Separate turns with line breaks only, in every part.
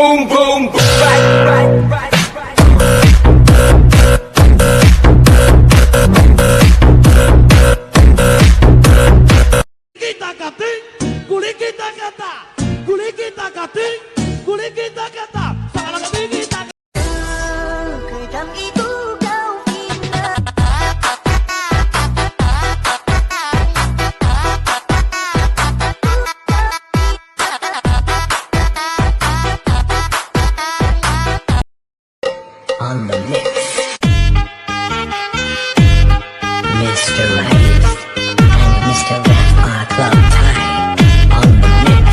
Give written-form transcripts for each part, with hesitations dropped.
boom, boom, boom. Right.
Kita kating, kulit kita kata, kulit kita kating, kulit kita kata, salah kita.
Kejam itu kau ingat.
On the mix, Mr. Right and Mr. Rap are club time. On the mix.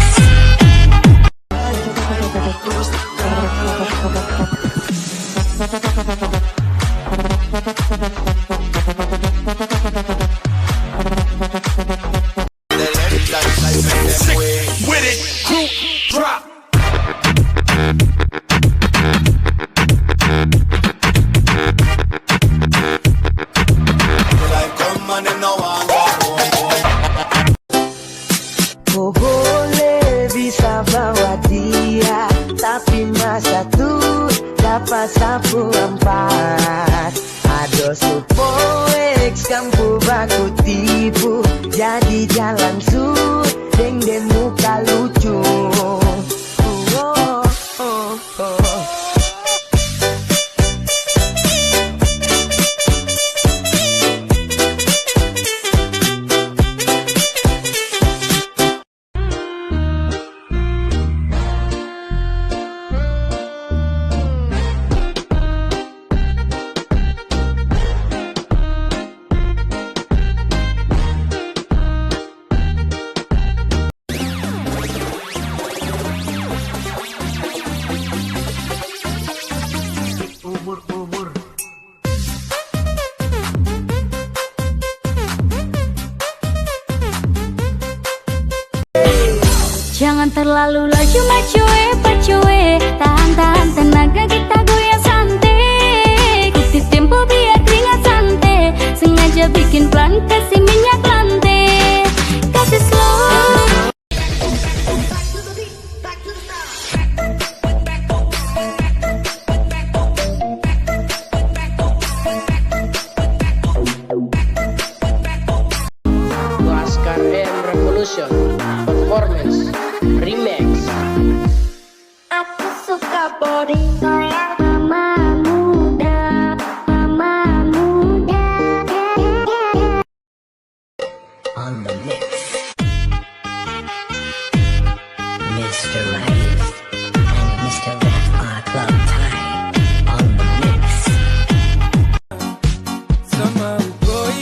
With it, group drop.
Oh boleh bisa bawa dia, tapi masa tuh dapat sapu empat. Ada supoex kampu baku tipu, jadi jalan su deng deng muka lucu. Oh, oh, oh.
Jangan terlalu laju macue pacue, tahan-tahan tenaga kita goyang santai. Ikuti tempo biar keringat santai, sengaja bikin pelan kasih minyak lantai. Kasih slow.
Laskar M Revolution Performance Remix.
Aku suka body goyang mama muda, mama muda.
On the mix, Mr. Right and Mr. Rap are club time. On the mix.
Sama boy,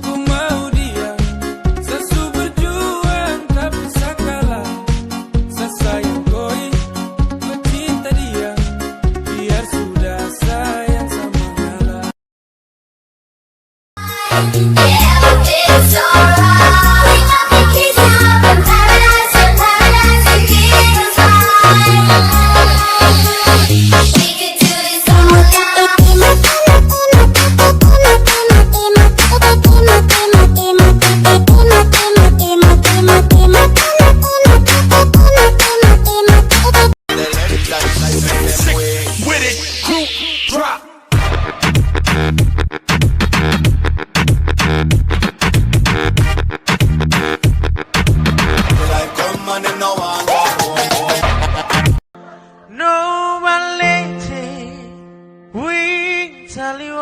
ku mau dia. Sesu berjuang tak bisa kalah. Sesayang boy, ku cinta dia. Biar sudah sayang sama ngalah.
It's alright. Kita berparas, berparas, kita fly. We could do this all
With it, group drop.
No valente, we tell you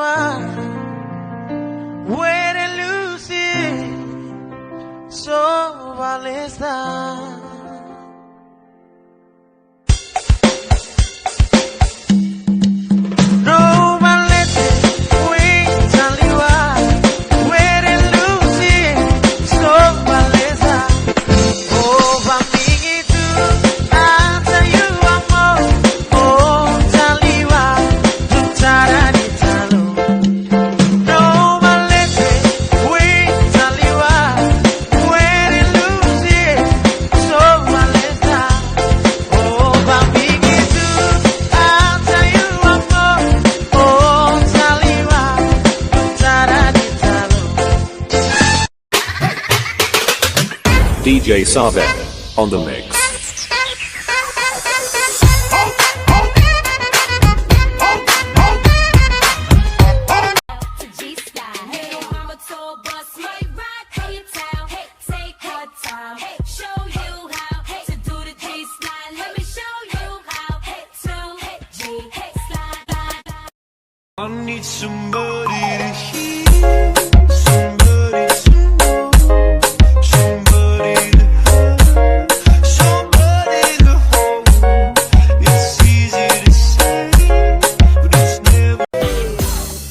where to lose it, so valesta. No valente, we tell you where to lose it, so valesta. Oh, amiguito, hasta you amor, oh, taliwa, tu taranitalo. No valente, we taliwa, where to lose it, so valesta. Oh, amiguito, hasta you amor, oh, taliwa, tu taranitalo.
DJ Savek on the mix.
Oh I need somebody to hear, somebody to know, somebody to have, somebody to hold. It's easy to say, but it's never.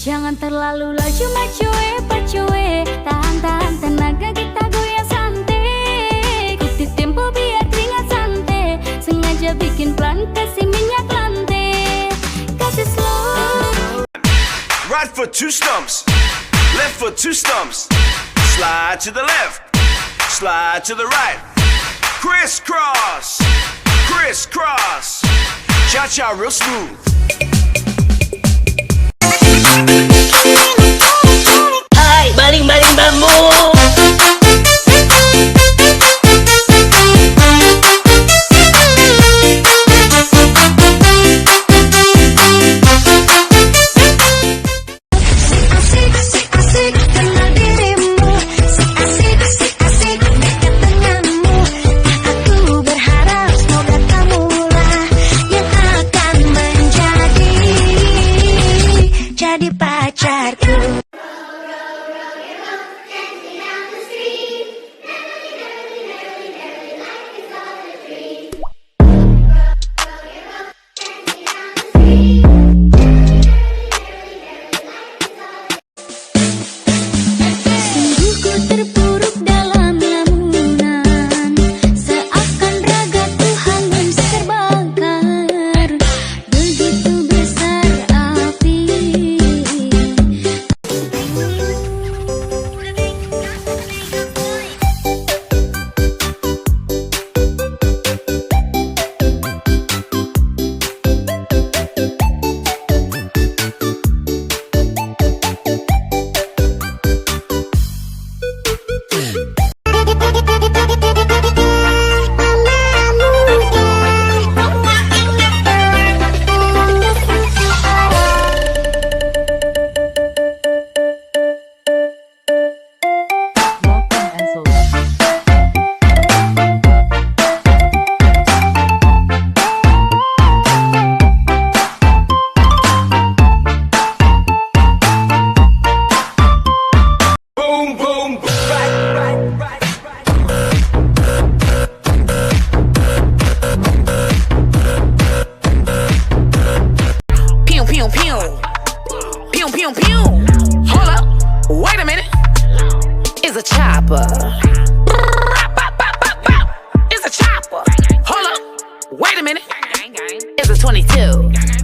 Jangan terlalu laju macuwe pacuwe, tahan-tahan tenaga kita goyang santai. Ikuti tempo biar keringat santai, sengaja bikin pelan kasih minyak lantai. Kasih slow.
Right foot two stumps, left foot two stumps. Slide to the left, slide to the right. Crisscross, crisscross. Cha-cha real smooth.
Hai, baling-baling bambu.
Asik-asik kenal dirimu, asik-asik dekat denganmu. Aku berharap semoga kamulah yang akan jadi pacarku. Sungguh terpuruk dalam lamunan, seakan raga Tuhan yang terbakar. Begitu besar api.
Boom, boom, right, right, right,
Pew, pew, pew. Pew, pew, pew. Hold up. Wait a minute. It's a chopper. It's a chopper. Hold up. Wait a minute. It's a 22.